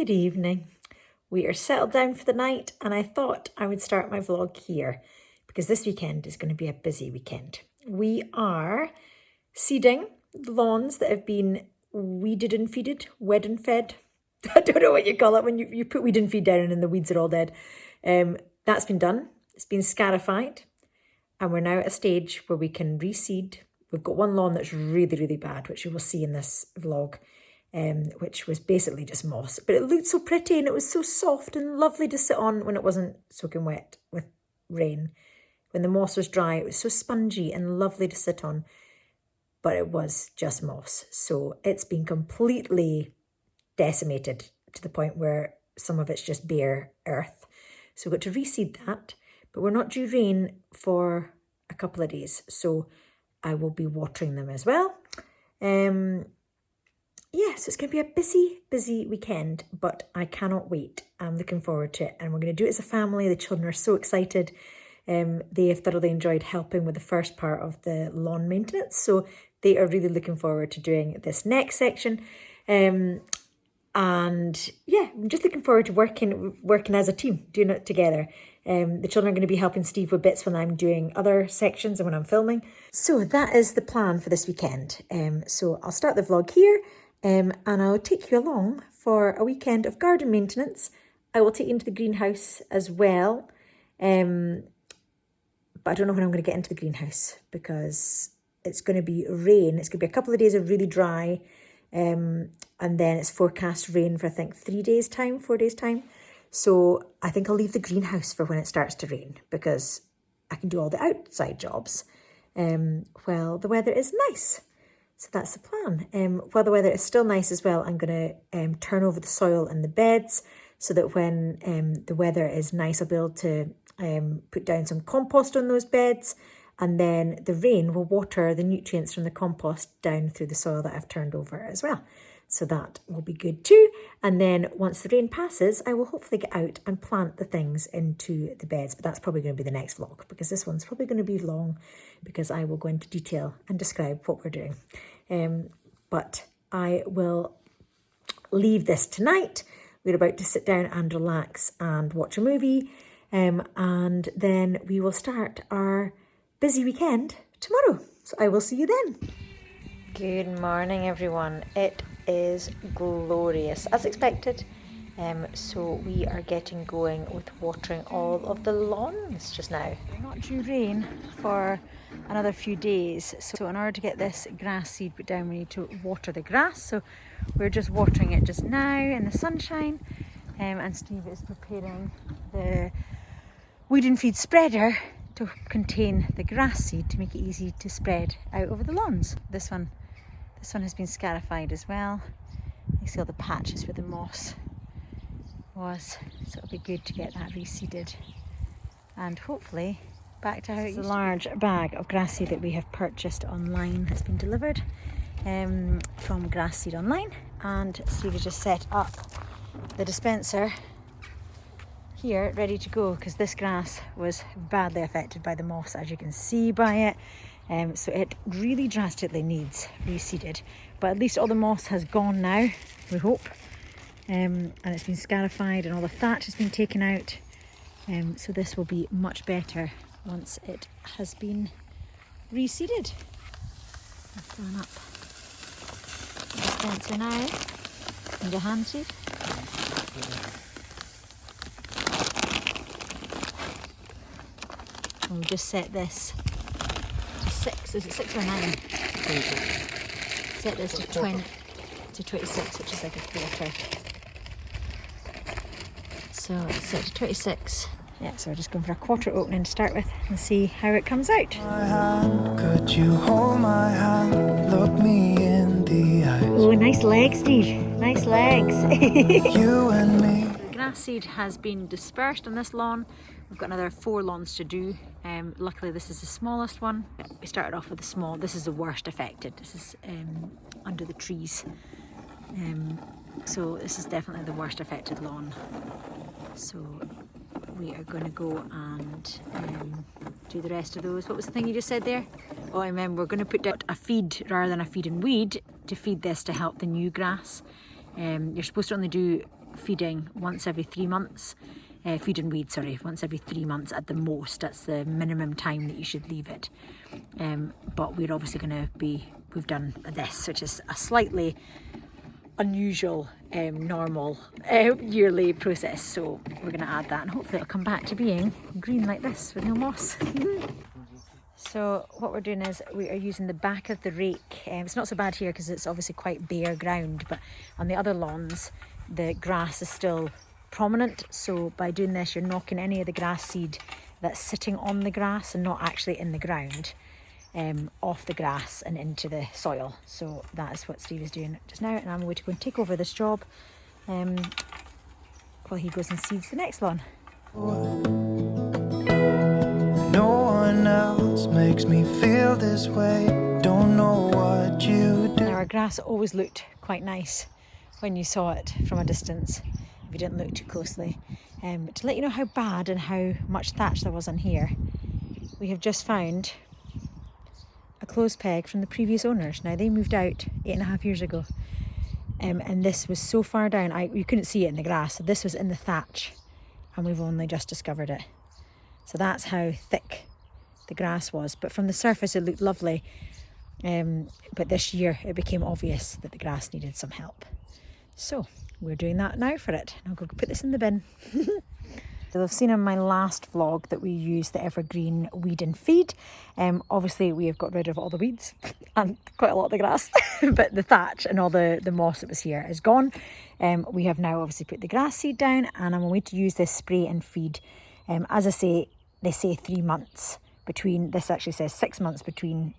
Good evening. We are settled down for the night and I thought I would start my vlog here because this weekend is going to be a busy weekend. We are seeding the lawns that have been weeded and feeded, wed and fed. I don't know what you call it when you put weed and feed down and the weeds are all dead. That's been done. It's been scarified and we're now at a stage where we can reseed. We've got one lawn that's really, really bad, which you will see in this vlog. Which was basically just moss. But it looked so pretty and it was so soft and lovely to sit on when it wasn't soaking wet with rain. When the moss was dry, it was so spongy and lovely to sit on, but it was just moss. So it's been completely decimated to the point where some of it's just bare earth. So we've got to reseed that, but we're not due rain for a couple of days. So I will be watering them as well. Yeah, so it's going to be a busy, busy weekend, but I cannot wait. I'm looking forward to it. And we're going to do it as a family. The children are so excited. They have thoroughly enjoyed helping with the first part of the lawn maintenance. So they are really looking forward to doing this next section. And yeah, I'm just looking forward to working as a team, doing it together. The children are going to be helping Steve with bits when I'm doing other sections and when I'm filming. So that is the plan for this weekend. So I'll start the vlog here. And I'll take you along for a weekend of garden maintenance. I will take you into the greenhouse as well. But I don't know when I'm going to get into the greenhouse because it's going to be rain. It's going to be a couple of days of really dry. And then it's forecast rain for I think 4 days time. So I think I'll leave the greenhouse for when it starts to rain because I can do all the outside jobs while the weather is nice. So that's the plan. While the weather is still nice as well, I'm going to turn over the soil in the beds so that when the weather is nice, I'll be able to put down some compost on those beds. And then the rain will water the nutrients from the compost down through the soil that I've turned over as well. So that will be good too. And then once the rain passes, I will hopefully get out and plant the things into the beds. But that's probably going to be the next vlog because this one's probably going to be long because I will go into detail and describe what we're doing. But I will leave this tonight. We're about to sit down and relax and watch a movie. And then we will start our busy weekend tomorrow. So I will see you then. Good morning, everyone. It is glorious as expected. So we are getting going with watering all of the lawns just now. We're not due rain for another few days. So in order to get this grass seed put down, we need to water the grass. So we're just watering it just now in the sunshine. And Steve is preparing the weed and feed spreader to contain the grass seed to make it easy to spread out over the lawns. This one has been scarified as well. You see all the patches where the moss was, so it'll be good to get that reseeded and hopefully back to how it used to be. The large bag of grass seed that we have purchased online has been delivered from Grass Seed Online, and Steve has just set up the dispenser here ready to go because this grass was badly affected by the moss, as you can see by it. So it really drastically needs reseeded, but at least all the moss has gone now, we hope. And it's been scarified and all the thatch has been taken out. So this will be much better once it has been reseeded. I'll fill up the dispenser now. Need a hand, Steve? We'll just set this to 6, is it 6 or 9? Set this to 26, which is like a quarter. So it's set to 26. Yeah, so we're just going for a quarter opening to start with and see how it comes out. Could you hold my hand, look me in the eyes? Oh, nice legs, Steve. Nice legs. You and me. The grass seed has been dispersed on this lawn. We've got another 4 lawns to do. Luckily this is the smallest one. We started off with the small. This is the worst affected. This is under the trees. So this is definitely the worst affected lawn. So we are going to go and do the rest of those. What was the thing you just said there? Oh, I remember, we're going to put down a feed rather than a feed and weed to feed this to help the new grass. You're supposed to only do feeding once every 3 months. Feed and weed, sorry, once every 3 months at the most. That's the minimum time that you should leave it. But we're obviously going to be, we've done this, which is a slightly unusual, normal yearly process. So we're going to add that and hopefully it'll come back to being green like this with no moss. So what we're doing is we are using the back of the rake. It's not so bad here because it's obviously quite bare ground, but on the other lawns the grass is still prominent. So by doing this you're knocking any of the grass seed that's sitting on the grass and not actually in the ground off the grass and into the soil. So that is what Steve is doing just now, and I'm going to go and take over this job while he goes and seeds the next lawn. No one else makes me feel this way. Don't know what you do. Now our grass always looked quite nice when you saw it from a distance, if you didn't look too closely. But to let you know how bad and how much thatch there was on here, we have just found a clothes peg from the previous owners. Now they moved out 8.5 years ago, and this was so far down you couldn't see it in the grass. So this was in the thatch and we've only just discovered it. So that's how thick the grass was, but from the surface it looked lovely. But this year it became obvious that the grass needed some help. So we're doing that now for it. I'll go put this in the bin. You'll have seen in my last vlog that we use the evergreen weed and feed. Obviously we have got rid of all the weeds and quite a lot of the grass, but the thatch and all the moss that was here is gone. We have now obviously put the grass seed down, and I'm going to use this spray and feed. As I say, they say 3 months between, this actually says 6 months between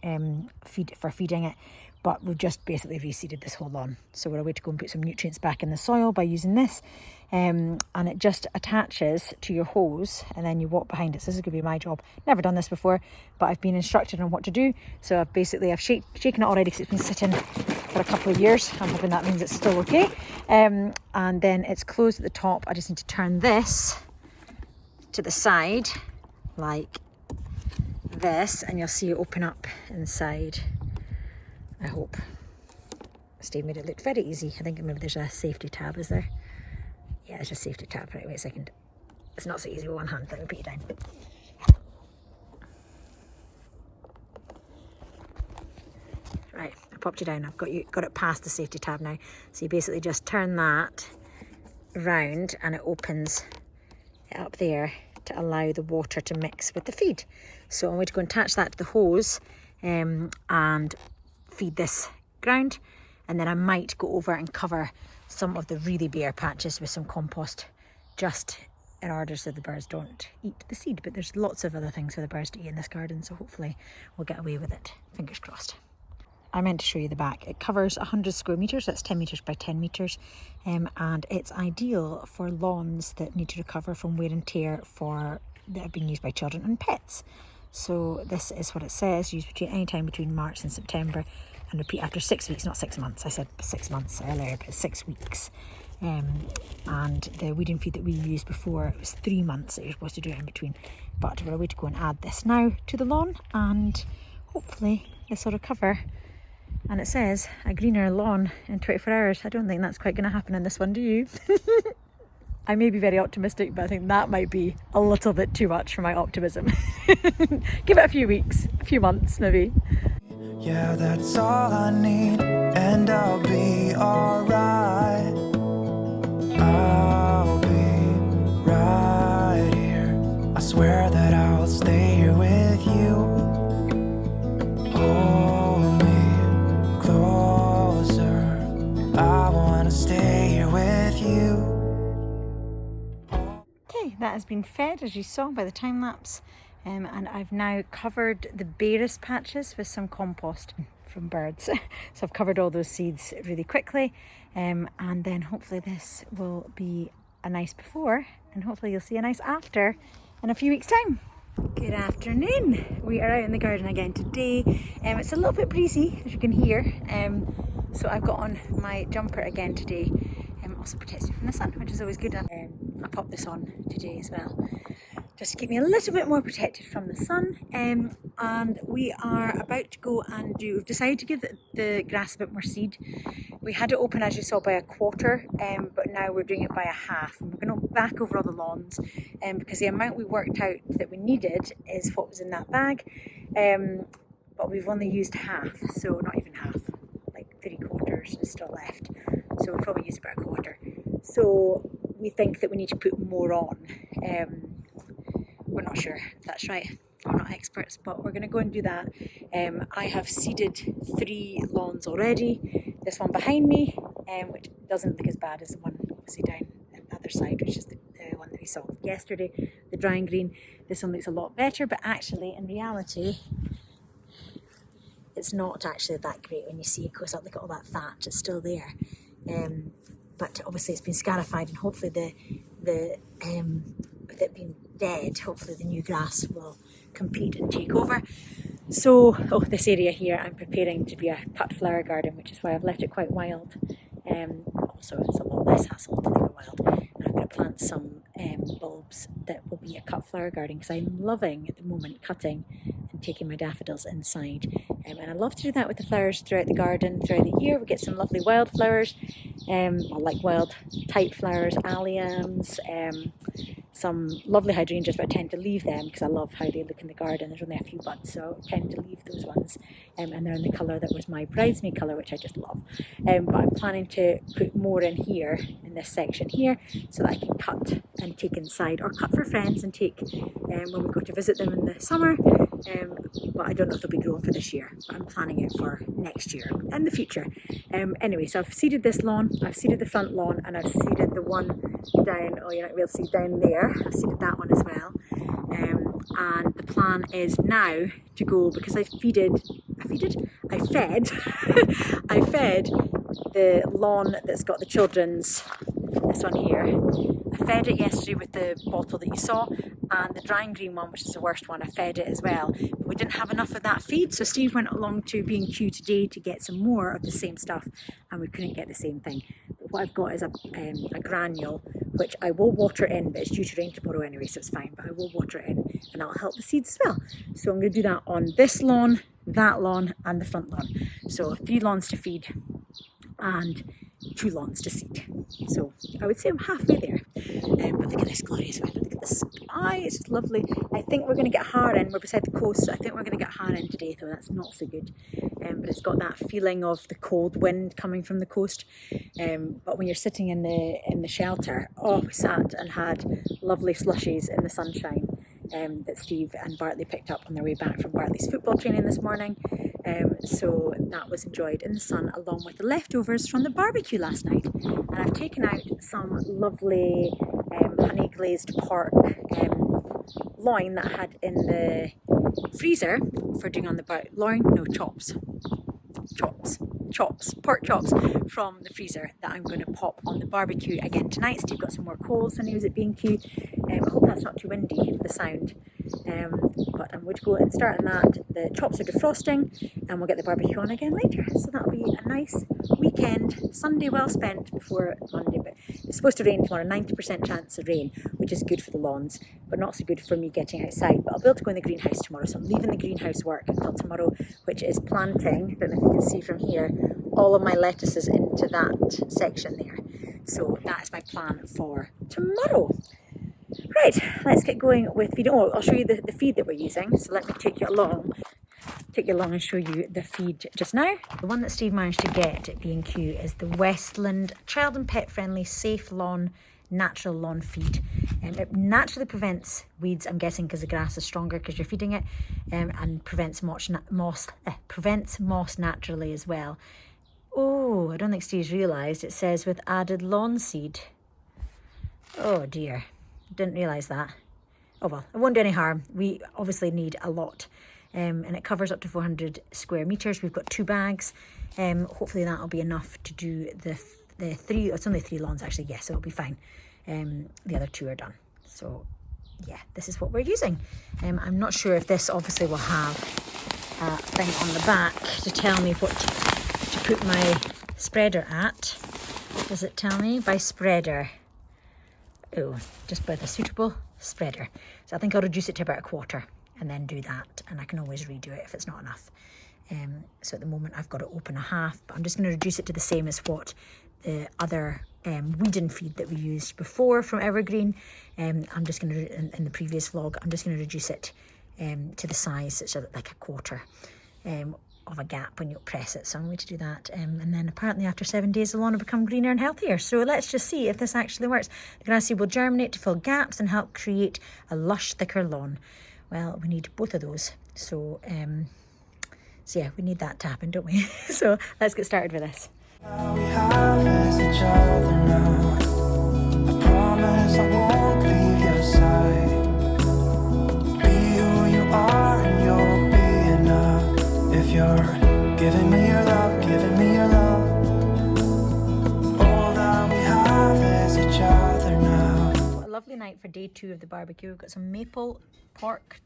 for feeding it, but we've just basically reseeded this whole lawn. So we're away to go and put some nutrients back in the soil by using this. And it just attaches to your hose and then you walk behind it. So this is going to be my job. Never done this before, but I've been instructed on what to do. So I've shaken it already because it's been sitting for a couple of years. I'm hoping that means it's still okay. And then it's closed at the top. I just need to turn this to the side like this and you'll see it open up inside. I hope. Steve made it look very easy. I think maybe there's a safety tab, is there? Yeah, there's a safety tab. Right, wait a second. It's not so easy with one hand. Let me put you down. Right, I popped you down. I've got it past the safety tab now. So you basically just turn that round and it opens it up there to allow the water to mix with the feed. So I'm going to go and attach that to the hose and feed this ground, and then I might go over and cover some of the really bare patches with some compost, just in order so the birds don't eat the seed. But there's lots of other things for the birds to eat in this garden, so hopefully we'll get away with it. Fingers crossed. I meant to show you the back. It covers 100 square metres, that's 10 metres by 10 metres, and it's ideal for lawns that need to recover from wear and tear that have been used by children and pets. So this is what it says: use any time between March and September, and repeat after 6 weeks, not 6 months. I said 6 months earlier, but 6 weeks. And the weed and feed that we used before, it was 3 months that you're supposed to do it in between. But we're away to go and add this now to the lawn, and hopefully this will recover. And it says a greener lawn in 24 hours. I don't think that's quite going to happen in this one, do you? I may be very optimistic, but I think that might be a little bit too much for my optimism. Give it a few weeks, a few months maybe. Yeah, that's all I need, and I'll be alright. I'll be right here. I swear that I'll stay here with you. Hold me closer. I wanna stay here with you. Okay, that has been fed, as you saw by the time lapse. And I've now covered the barest patches with some compost from birds. So I've covered all those seeds really quickly, and then hopefully this will be a nice before, and hopefully you'll see a nice after in a few weeks' time. Good afternoon. We are out in the garden again today. It's a little bit breezy, as you can hear, so I've got on my jumper again today. Also protects me from the sun, which is always good. I popped this on today as well, just to keep me a little bit more protected from the sun. and we are about to go and we've decided to give the grass a bit more seed. We had it open, as you saw, by a quarter, but now we're doing it by a half. And we're going to back over all the lawns because the amount we worked out that we needed is what was in that bag, but we've only used half, so not even half, like 3/4 is still left. So we'll probably use about a quarter. So we think that we need to put more on. We're not sure if that's right. We're not experts, but we're going to go and do that. I have seeded 3 lawns already. This one behind me, which doesn't look as bad as the one obviously down at the other side, which is the one that we saw yesterday, the drying green. This one looks a lot better, but actually, in reality, it's not actually that great when you see it goes up. Look at all that thatch, it's still there. But obviously it's been scarified, and hopefully with it being dead, hopefully the new grass will compete and take over. So, this area here I'm preparing to be a cut flower garden, which is why I've left it quite wild. Also, it's a lot less hassle to leave it wild. And I'm going to plant some bulbs that will be a cut flower garden, because I'm loving at the moment cutting and taking my daffodils inside. And I love to do that with the flowers throughout the garden, throughout the year. We get some lovely wildflowers, like wild type flowers, alliums, some lovely hydrangeas, but I tend to leave them because I love how they look in the garden. There's only a few buds, so I tend to leave those ones, and they're in the colour that was my bridesmaid colour, which I just love. But I'm planning to put more in here, in this section here, so that I can cut and take inside, or cut for friends and take when we go to visit them in the summer. But I don't know if they'll be grown for this year, but I'm planning it for next year and the future. Anyway, so I've seeded this lawn, I've seeded the front lawn, and I've seeded the one down, you're not able to see down there, I've seeded that one as well. And the plan is now to go, because I fed I fed the lawn that's got the children's, this one here, I fed it yesterday with the bottle that you saw, and the drying green one, which is the worst one, I fed it as well. But we didn't have enough of that feed, so Steve went along to B&Q today to get some more of the same stuff, and we couldn't get the same thing. But what I've got is a granule, which I will water in, but it's due to rain tomorrow anyway, so it's fine, but I will water it in, and that'll help the seeds as well. So I'm going to do that on this lawn, that lawn, and the front lawn. So 3 lawns to feed, and 2 lawns to seed. So I would say I'm halfway there. But look at this glorious weather, look at the sky, it's just lovely. I think we're going to get haring, we're beside the coast, so I think we're going to get haring today, though that's not so good. But it's got that feeling of the cold wind coming from the coast. But when you're sitting in the shelter, we sat and had lovely slushies in the sunshine that Steve and Bartley picked up on their way back from Bartley's football training this morning. So that was enjoyed in the sun, along with the leftovers from the barbecue last night. And I've taken out some lovely honey glazed pork loin that I had in the freezer for doing on the pork chops from the freezer that I'm going to pop on the barbecue again tonight. Steve got some more coals when he was at B&Q. I hope that's not too windy for the sound. But I'm going to go and start on that. The chops are defrosting, and we'll get the barbecue on again later. So that'll be a nice weekend, Sunday well spent before Monday. But it's supposed to rain tomorrow, 90% chance of rain, which is good for the lawns, but not so good for me getting outside. But I'll be able to go in the greenhouse tomorrow, so I'm leaving the greenhouse work until tomorrow, which is planting, I don't know if you can see from here, all of my lettuces into that section there. So that is my plan for tomorrow. Right, let's get going with feed. I'll show you the feed that we're using. So let me take you along and show you the feed just now. The one that Steve managed to get at B&Q is the Westland child and pet friendly safe lawn natural lawn feed. It naturally prevents weeds, I'm guessing because the grass is stronger because you're feeding it, and prevents moss naturally as well. Oh, I don't think Steve's realised it says with added lawn seed. Oh dear, didn't realise that. Oh well, it won't do any harm. We obviously need a lot, and it covers up to 400 square metres. We've got 2 bags. Hopefully that'll be enough to do the 3, it's only 3 lawns actually, yes, so it'll be fine. The other 2 are done. So yeah, this is what we're using. I'm not sure if this obviously will have a thing on the back to tell me what to put my spreader at. Does it tell me? By spreader. Oh, just by the suitable spreader. So I think I'll reduce it to about a quarter, and then do that, and I can always redo it if it's not enough. So at the moment I've got it open a half, but I'm just going to reduce it to the same as what the other weeding feed that we used before from Evergreen. I'm just going to, in the previous vlog, I'm just going to reduce it to the size, it's like a quarter of a gap when you press it. So I'm going to do that, and then apparently after 7 days the lawn will become greener and healthier. So let's just see if this actually works. The grass seed will germinate to fill gaps and help create a lush, thicker lawn. Well, we need both of those. So yeah, we need that to happen, don't we? So let's get started with this. All we have is each other now. I promise I won't leave your side. Be who you are and you'll be enough. If you're giving me your love, giving me your love. All that we have is each other now. What a lovely night for day 2 of the barbecue. We've got some maple pork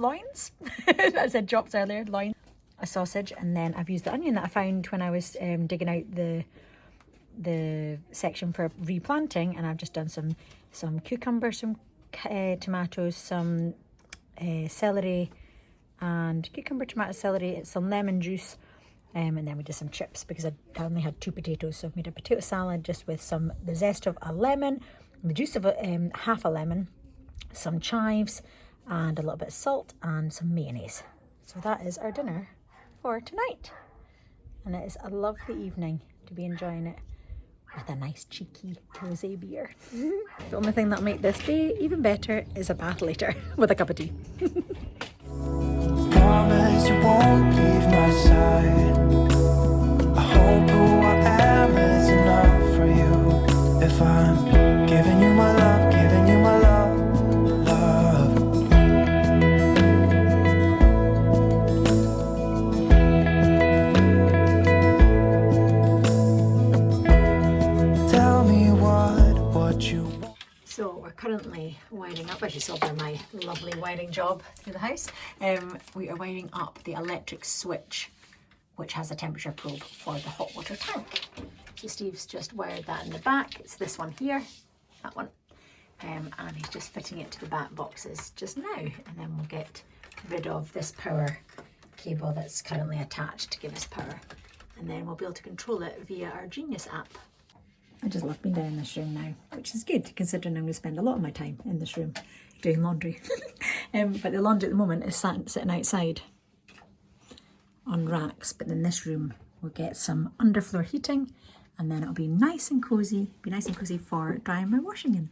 loins. I said chops earlier, loin, a sausage, and then I've used the onion that I found when I was digging out the section for replanting, and I've just done some cucumber, some tomatoes, some celery, and cucumber, tomato, celery, some lemon juice, and then we did some chips because I only had 2 potatoes, so I've made a potato salad just with the zest of a lemon, the juice of half a lemon, some chives, and a little bit of salt and some mayonnaise. So that is our dinner for tonight, and it is a lovely evening to be enjoying it with a nice cheeky rosé beer. The only thing that'll make this day even better is a bath later with a cup of tea. Promise you won't leave my side. I hope who I am is enough for you. If I'm giving you my love, giving you my love. So we're currently wiring up, as you saw by my lovely wiring job through the house. We are wiring up the electric switch, which has a temperature probe for the hot water tank. So Steve's just wired that in the back. It's this one here, that one. And he's just fitting it to the back boxes just now. And then we'll get rid of this power cable that's currently attached to give us power. And then we'll be able to control it via our Genius app. I just love being down in this room now, which is good considering I'm going to spend a lot of my time in this room doing laundry. But the laundry at the moment is sitting outside on racks, but in this room we'll get some underfloor heating, and then it'll be nice and cozy, for drying my washing in.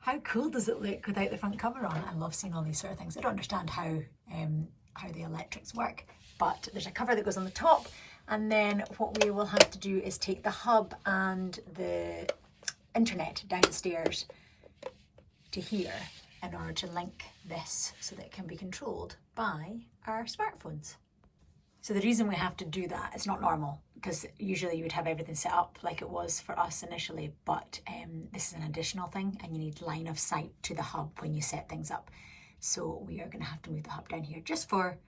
How cool does it look without the front cover on? I love seeing all these sort of things. I don't understand how the electrics work, but there's a cover that goes on the top. And then what we will have to do is take the hub and the internet downstairs to here in order to link this so that it can be controlled by our smartphones. So the reason we have to do that, it's not normal, because usually you would have everything set up like it was for us initially, but this is an additional thing and you need line of sight to the hub when you set things up. So we are going to have to move the hub down here just for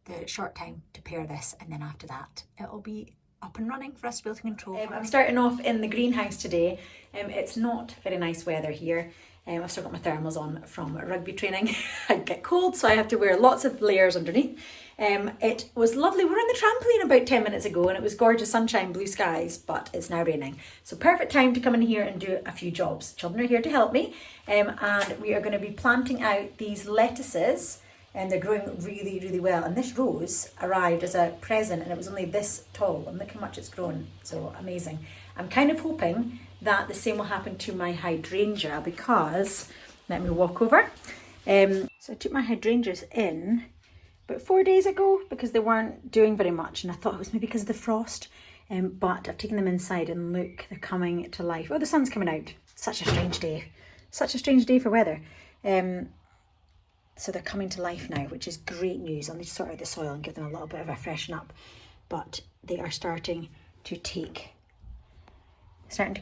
the short time to pair this, and then after that it'll be up and running for us to be able to control. I'm starting off in the greenhouse today. It's not very nice weather here. I've still got my thermals on from rugby training. I get cold, so I have to wear lots of layers underneath. It was lovely. We were on the trampoline about 10 minutes ago and it was gorgeous sunshine, blue skies, but it's now raining. So perfect time to come in here and do a few jobs. Children are here to help me, and we are going to be planting out these lettuces. And they're growing really, really well. And this rose arrived as a present and it was only this tall, and look how much it's grown. So amazing. I'm kind of hoping that the same will happen to my hydrangea, because, let me walk over. So I took my hydrangeas in about 4 days ago because they weren't doing very much, and I thought it was maybe because of the frost. But I've taken them inside and look, they're coming to life. Oh, the sun's coming out. Such a strange day. Such a strange day for weather. So they're coming to life now, which is great news. I'll need to sort out the soil and give them a little bit of a freshen up. But they are starting to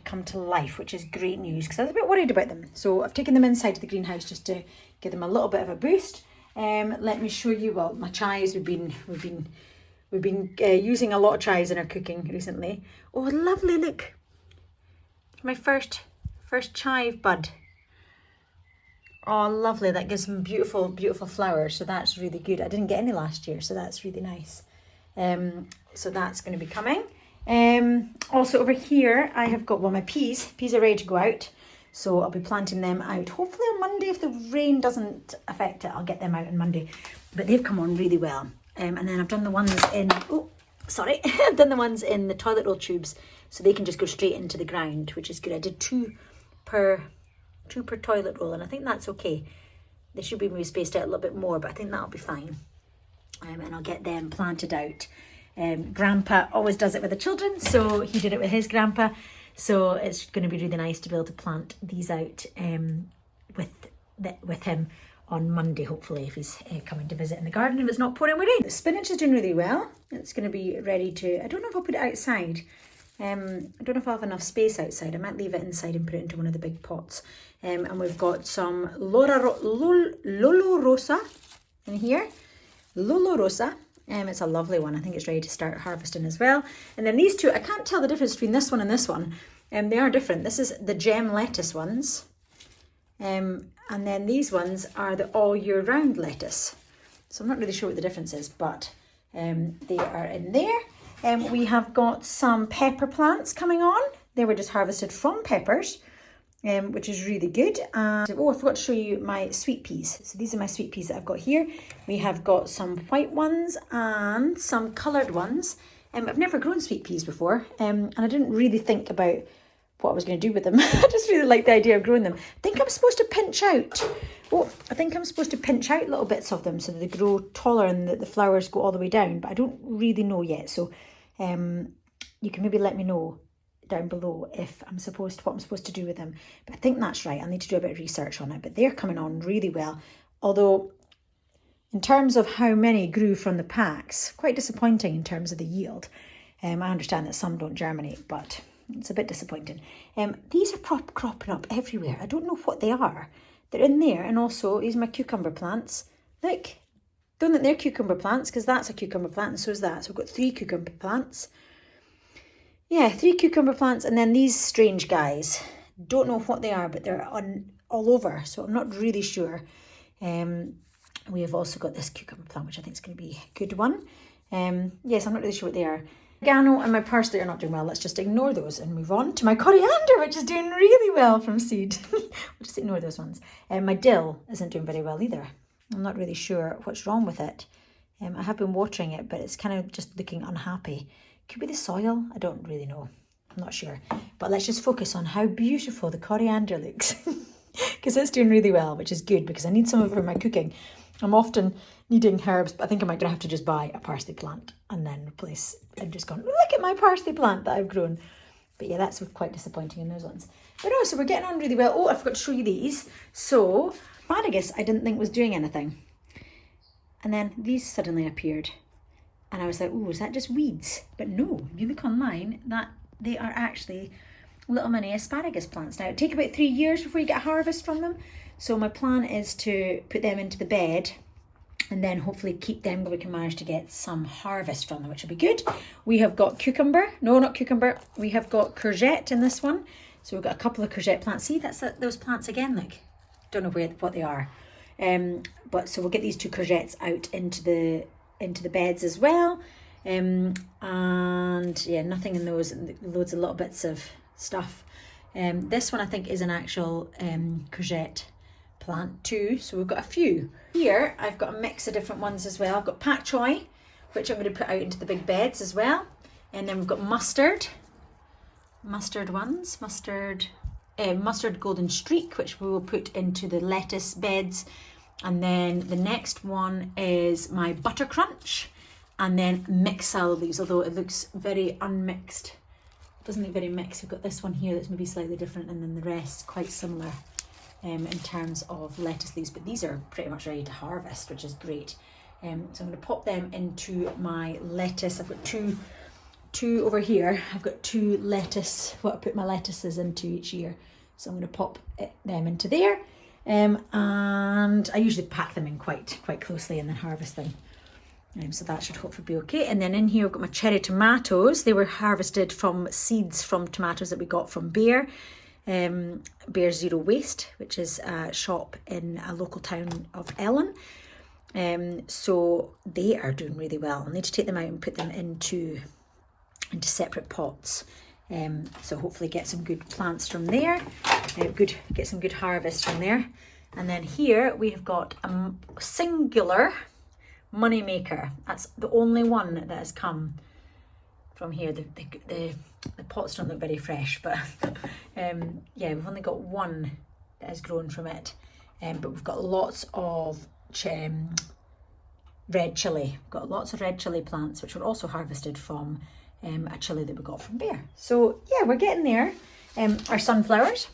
come to life, which is great news because I was a bit worried about them. So I've taken them inside to the greenhouse just to give them a little bit of a boost. Let me show you, well, my chives, we've been using a lot of chives in our cooking recently. Oh, lovely, look. My first chive bud. Oh, lovely. That gives them beautiful, beautiful flowers. So that's really good. I didn't get any last year, so that's really nice. So that's going to be coming. Also over here, I have got, well, my peas. Peas are ready to go out. So I'll be planting them out hopefully on Monday. If the rain doesn't affect it, I'll get them out on Monday. But they've come on really well. And then I've done the ones in, I've done the ones in the toilet roll tubes. So they can just go straight into the ground, which is good. I did two per toilet roll, and I think that's okay. They should be maybe spaced out a little bit more, but I think that'll be fine. And I'll get them planted out. Grandpa always does it with the children, so he did it with his grandpa. So it's going to be really nice to be able to plant these out with him on Monday, hopefully, if he's coming to visit in the garden, if it's not pouring with rain. The spinach is doing really well. It's going to be ready to, I don't know if I'll put it outside. I don't know if I have enough space outside. I might leave it inside and put it into one of the big pots. And we've got some Lolo Rosa in here. Lolo Rosa. It's a lovely one. I think it's ready to start harvesting as well. And then these two, I can't tell the difference between this one and this one. They are different. This is the gem lettuce ones. And then these ones are the all year round lettuce. So I'm not really sure what the difference is, but they are in there. We have got some pepper plants coming on. They were just harvested from peppers, which is really good. And I forgot to show you my sweet peas. So these are my sweet peas that I've got here. We have got some white ones and some coloured ones. I've never grown sweet peas before, and I didn't really think about what I was going to do with them. I just really like the idea of growing them. I think I'm supposed to pinch out. I think I'm supposed to pinch out little bits of them so that they grow taller and the flowers go all the way down. But I don't really know yet. So you can maybe let me know down below if what I'm supposed to do with them. But I think that's right. I need to do a bit of research on it. But they're coming on really well. Although in terms of how many grew from the packs, quite disappointing in terms of the yield. I understand that some don't germinate, but it's a bit disappointing. These are cropping up everywhere. I don't know what they are. They're in there. And also, these are my cucumber plants. Look, don't think they're cucumber plants because that's a cucumber plant and so is that. So we've got 3 cucumber plants. Yeah, 3 cucumber plants. And then these strange guys. Don't know what they are, but they're all over. So I'm not really sure. We have also got this cucumber plant, which I think is going to be a good one. Yes, I'm not really sure what they are. Oregano and my parsley are not doing well. Let's just ignore those and move on to my coriander, which is doing really well from seed. We'll just ignore those ones. My dill isn't doing very well either. I'm not really sure what's wrong with it. I have been watering it, but it's kind of just looking unhappy. Could be the soil. I don't really know. I'm not sure. But let's just focus on how beautiful the coriander looks. Because it's doing really well, which is good because I need some of it for my cooking. I'm often needing herbs, but I think I might have to just buy a parsley plant and then replace. I'm just going, look at my parsley plant that I've grown. But yeah, that's quite disappointing in those ones. But no, so we're getting on really well. Oh, I forgot to show you these. So asparagus I didn't think was doing anything. And then these suddenly appeared. And I was like, oh, is that just weeds? But no, if you look online, that they are actually little mini asparagus plants. Now, it takes about 3 years before you get a harvest from them. So my plan is to put them into the bed and then hopefully keep them so we can manage to get some harvest from them, which will be good. We have got cucumber. No, not cucumber. We have got courgette in this one. So we've got a couple of courgette plants. See, that's those plants again, look. Don't know what they are. But so we'll get these 2 courgettes out into the beds as well. And yeah, nothing in those, loads of little bits of stuff. This one I think is an actual courgette plant too, so we've got a few. Here I've got a mix of different ones as well. I've got pak choi, which I'm going to put out into the big beds as well. And then we've got mustard golden streak, which we will put into the lettuce beds. And then the next one is my butter crunch, and then mixed salad leaves, although it looks very unmixed. It doesn't look very mixed. We've got this one here that's maybe slightly different, and then the rest quite similar in terms of lettuce leaves, but these are pretty much ready to harvest, which is great. So I'm going to pop them into my lettuce. I've got two over here. I've got 2 lettuce, what I put my lettuces into each year. So I'm going to pop them into there. And I usually pack them in quite closely and then harvest them. So that should hopefully be okay. And then in here I've got my cherry tomatoes. They were harvested from seeds from tomatoes that we got from Bear. Bear Zero Waste, which is a shop in a local town of Ellen. So they are doing really well. I'll need to take them out and put them into separate pots. So hopefully get some good plants from there, get some good harvest from there. And then here we have got a singular money maker. That's the only one that has come from here. The pots don't look very fresh, but yeah, we've only got one that has grown from it. But we've got lots of red chilli. We've got lots of red chilli plants, which were also harvested from a chilli that we got from Bear. So yeah, we're getting there. Our sunflowers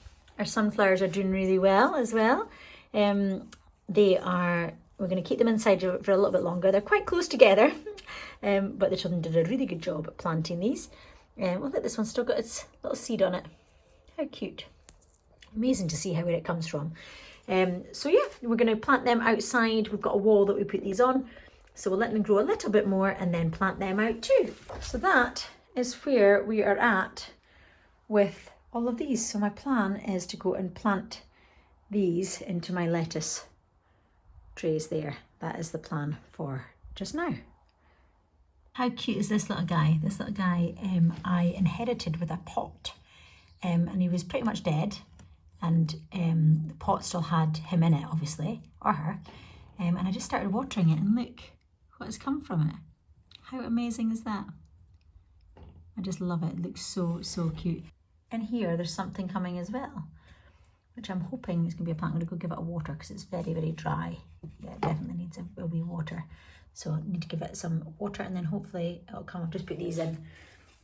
are doing really well as well. We're going to keep them inside for a little bit longer. They're quite close together, but the children did a really good job at planting these. Look at this one, still got its little seed on it. How cute. Amazing to see where it comes from. So yeah, we're going to plant them outside. We've got a wall that we put these on. So we'll let them grow a little bit more and then plant them out too. So that is where we are at with all of these. So my plan is to go and plant these into my lettuce trays there. That is the plan for just now. How cute is this little guy? This little guy I inherited with a pot, and he was pretty much dead, and the pot still had him in it, obviously, or her, and I just started watering it, and look what has come from it. How amazing is that? I just love it. It looks so cute. And here there's something coming as well, which I'm hoping is going to be a plant. I'm going to go give it a water because it's very dry. Yeah, it definitely needs a wee water. So I need to give it some water, and then hopefully it'll come. I'll just put these in.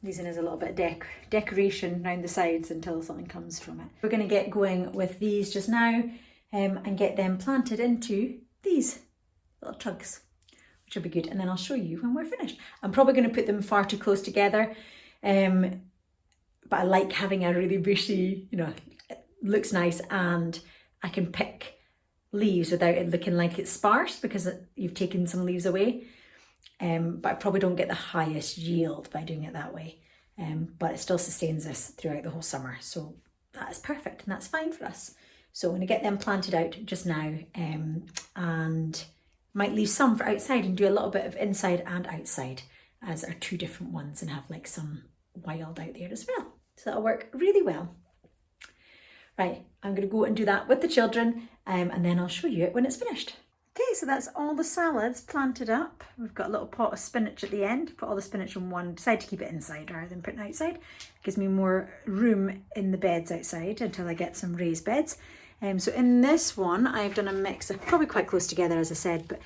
These in as a little bit of decoration around the sides until something comes from it. We're going to get going with these just now and get them planted into these little chugs, which will be good. And then I'll show you when we're finished. I'm probably going to put them far too close together, but I like having a really bushy, it looks nice, and I can pick leaves without it looking like it's sparse because you've taken some leaves away. But I probably don't get the highest yield by doing it that way. But it still sustains us throughout the whole summer. So that is perfect and that's fine for us. So I'm going to get them planted out just now, and might leave some for outside and do a little bit of inside and outside as our two different ones, and have like some wild out there as well. So that'll work really well. Right, I'm going to go and do that with the children, and then I'll show you it when it's finished. Okay, so that's all the salads planted up. We've got a little pot of spinach at the end. Put all the spinach in one. Decided to keep it inside rather than putting it outside. Gives me more room in the beds outside until I get some raised beds. So in this one, I've done a mix. They're probably quite close together, as I said, but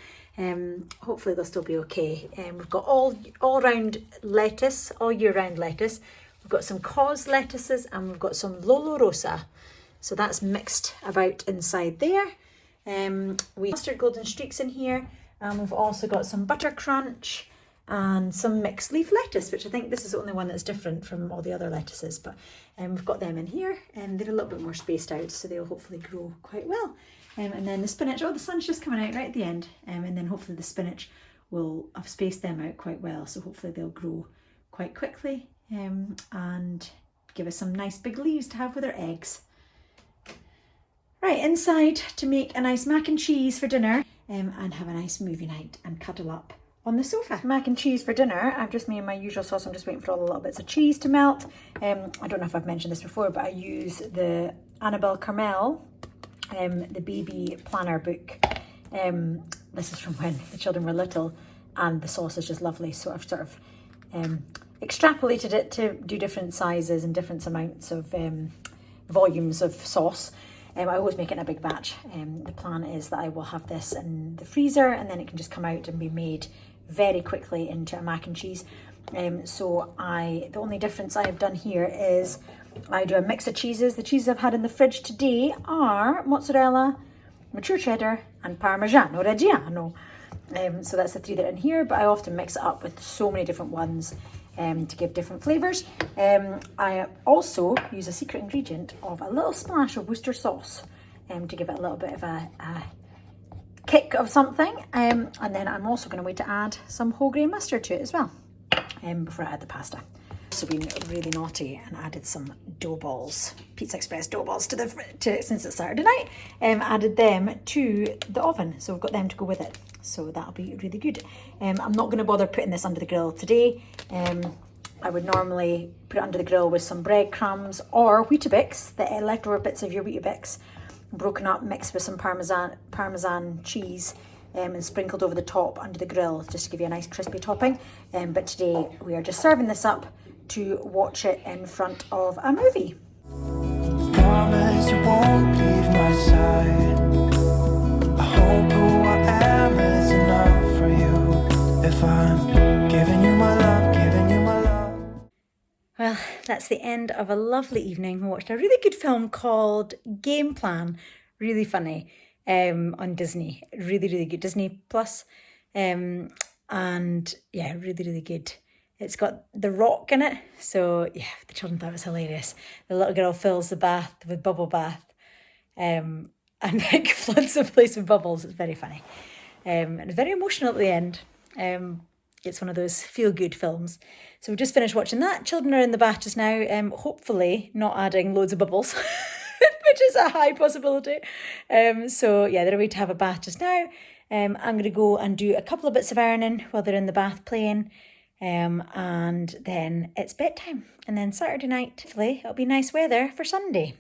hopefully they'll still be okay. We've got all round lettuce, all year round lettuce. We've got some cos lettuces and we've got some Lolo Rosa. So that's mixed about inside there. We mustard golden streaks in here, and we've also got some butter crunch and some mixed leaf lettuce, which I think this is the only one that's different from all the other lettuces, but we've got them in here, and they're a little bit more spaced out, so they'll hopefully grow quite well. And then the spinach, the sun's just coming out right at the end, and then hopefully the spinach will have spaced them out quite well, so hopefully they'll grow quite quickly and give us some nice big leaves to have with our eggs. Right, inside to make a nice mac and cheese for dinner and have a nice movie night and cuddle up on the sofa. Mac and cheese for dinner. I've just made my usual sauce. I'm just waiting for all the little bits of cheese to melt. I don't know if I've mentioned this before, but I use the Annabelle Carmel, the baby planner book. This is from when the children were little, and the sauce is just lovely. So I've sort of extrapolated it to do different sizes and different amounts of volumes of sauce. I always make it in a big batch. The plan is that I will have this in the freezer, and then it can just come out and be made very quickly into a mac and cheese. So the only difference I have done here is I do a mix of cheeses. The cheeses I've had in the fridge today are mozzarella, mature cheddar, and Parmigiano Reggiano. So that's the three that are in here, but I often mix it up with so many different ones to give different flavours. I also use a secret ingredient of a little splash of Worcester sauce to give it a little bit of a kick of something. And then I'm also going to wait to add some whole grain mustard to it as well before I add the pasta. Also been really naughty and added some dough balls, Pizza Express dough balls since it's Saturday night. Added them to the oven, so we've got them to go with it. So that'll be really good. I'm not going to bother putting this under the grill today. I would normally put it under the grill with some breadcrumbs or Weetabix, the leftover bits of your Weetabix, broken up, mixed with some Parmesan cheese, and sprinkled over the top under the grill, just to give you a nice crispy topping. But today we are just serving this up to watch it in front of a movie. Promise you won't leave my side. I hope who I am is enough for you. If I'm giving you my love, giving you my love. Well, that's the end of a lovely evening. We watched a really good film called Game Plan. Really funny, on Disney. Really, really good. Disney Plus. And yeah, really, really good. It's got The Rock in it. So yeah, the children thought it was hilarious. The little girl fills the bath with bubble bath. And like floods the place with bubbles. It's very funny. And it's very emotional at the end. It's one of those feel-good films. So we've just finished watching that. Children are in the bath just now, hopefully not adding loads of bubbles, which is a high possibility. So yeah, they're away to have a bath just now. I'm going to go and do a couple of bits of ironing while they're in the bath playing. And then it's bedtime. And then Saturday night, hopefully it'll be nice weather for Sunday.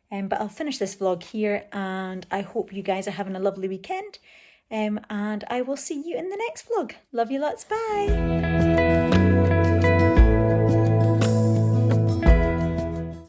But I'll finish this vlog here, and I hope you guys are having a lovely weekend. And I will see you in the next vlog. Love you lots. Bye.